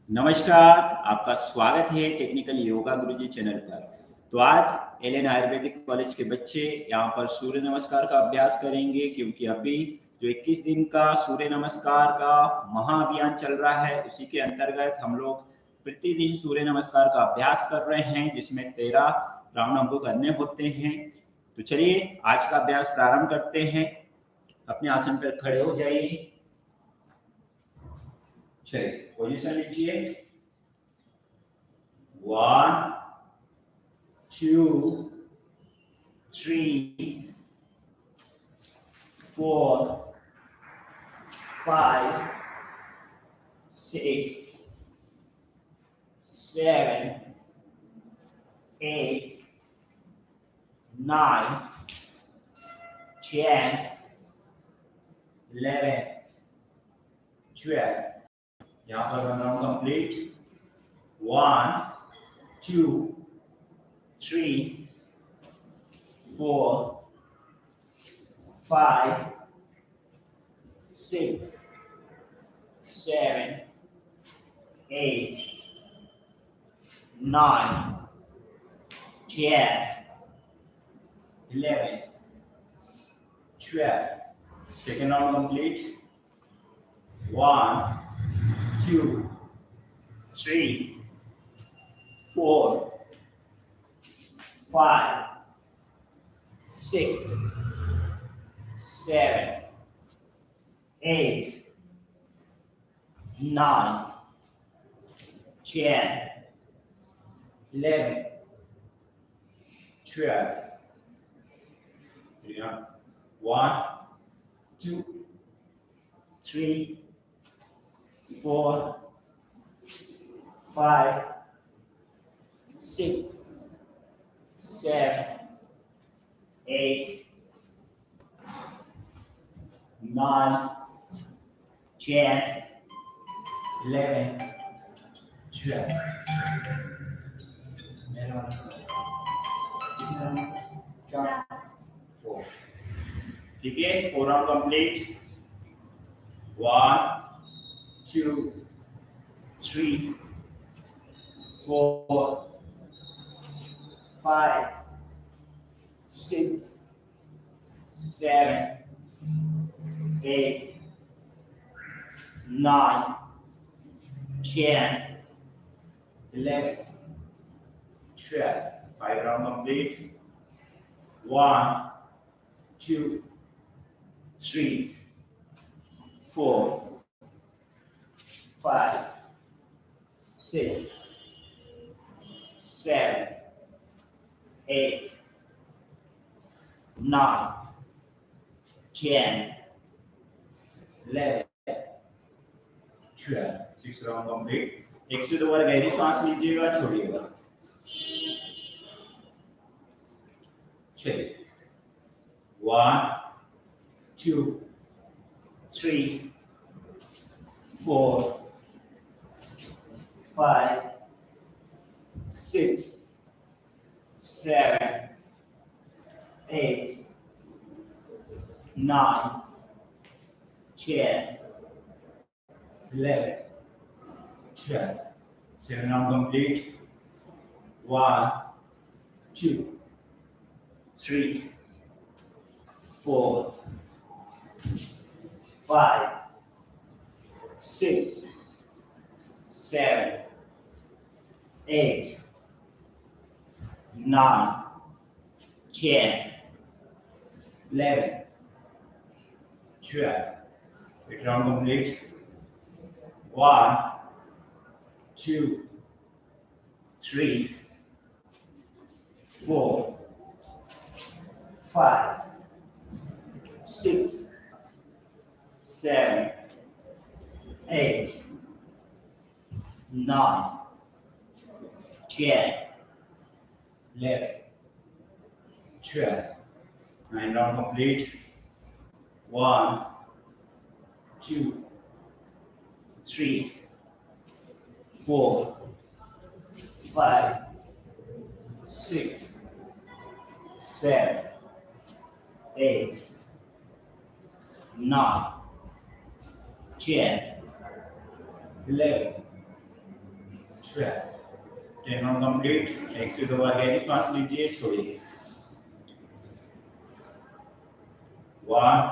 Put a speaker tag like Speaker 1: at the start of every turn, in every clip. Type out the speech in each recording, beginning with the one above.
Speaker 1: नमस्कार, आपका स्वागत है टेक्निकल योगा गुरुजी चैनल पर। तो आज एलएन आयुर्वेदिक कॉलेज के बच्चे यहाँ पर सूर्य नमस्कार का अभ्यास करेंगे, क्योंकि अभी जो 21 दिन का सूर्य नमस्कार का महाअभियान चल रहा है, उसी के अंतर्गत हम लोग प्रतिदिन सूर्य नमस्कार का अभ्यास कर रहे हैं, जिसमें 13 राउंड हमको करने होते हैं। तो चलिए आज का अभ्यास प्रारंभ करते हैं। अपने आसन पर खड़े हो जाइए। चलिए पोजीशन लीजिए। 1 2 3 4 5 6 7 8 9 10 11 12। यहाँ पर one round complete. 1 2 3 4 5 6 7 8 9 10 11 12। Second round complete. 1 2 3 4 5 6 7 8 9 10 11 12। 1 2 3 4 5 6 7 8 9 10 11 12। ठीक है, 4 round complete. 1 2 3 4 5 6 7 8 9 10 11 12। 5 round complete. 1 2 3 4 5 6 7 8 9 10 11 12। 6 round complete. 1 से 2 बार गहरी सांस लीजिएगा, छोड़िएगा। चलिए 1 2 3 4 5 6 7 8 9 10 11 12। 7 round complete. 1 2 3 4 5 6 7 8 9 10 11 12. 8 round complete. 1 2 3 4 5 6 7 8 9 10 11 12. 9 round complete. 1 2 3 4 5 6 7 8 9 10 11 12. 10 round complete. एक से दो बार गहरी सांस लीजिए, छोड़िए। 1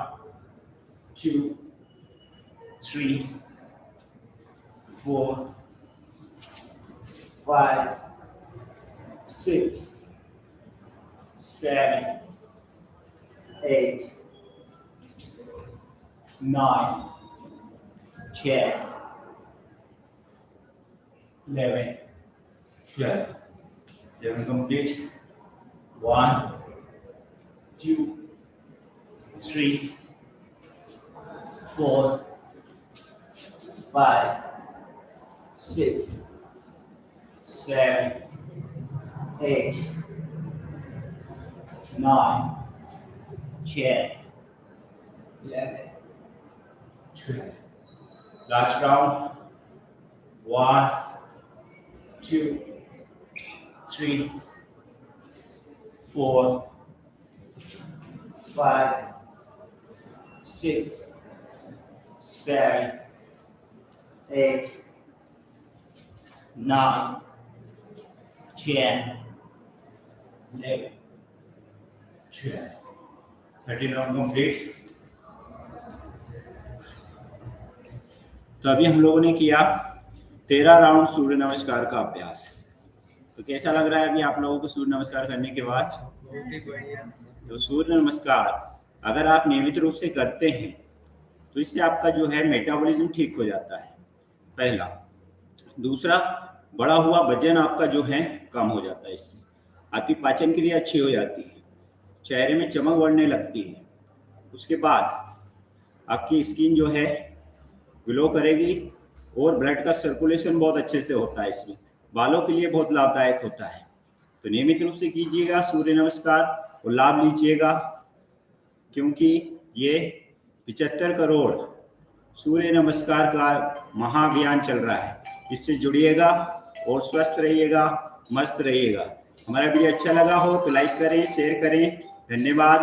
Speaker 1: 2 3 4 5 6 7 8 9 10 11 12. 11 complete. 1 2 3 4 5 6 7 8 9 10 11 12. Last round. 1 2 3 4 5 6 7 8 9 10 11 12. 13 round complete. तो अभी हम लोगों ने किया 13 राउंड सूर्य नमस्कार का अभ्यास। तो कैसा लग रहा है अभी आप लोगों को सूर्य नमस्कार करने के बाद?
Speaker 2: बहुत ही बढ़िया।
Speaker 1: तो सूर्य नमस्कार अगर आप नियमित रूप से करते हैं तो इससे आपका जो है मेटाबॉलिज्म ठीक हो जाता है, पहला। दूसरा, बड़ा हुआ वजन आपका जो है कम हो जाता है। इससे आपकी पाचन क्रिया अच्छी हो जाती है, चेहरे में चमक बढ़ने लगती है। उसके बाद आपकी स्किन जो है ग्लो करेगी और ब्लड का सर्कुलेशन बहुत अच्छे से होता है। इसमें बालों के लिए बहुत लाभदायक होता है। तो नियमित रूप से कीजिएगा सूर्य नमस्कार और लाभ लीजिएगा, क्योंकि ये 75 करोड़ सूर्य नमस्कार का महाअभियान चल रहा है। इससे जुड़िएगा और स्वस्थ रहिएगा, मस्त रहिएगा। हमारा वीडियो अच्छा लगा हो तो लाइक करें, शेयर करें। धन्यवाद।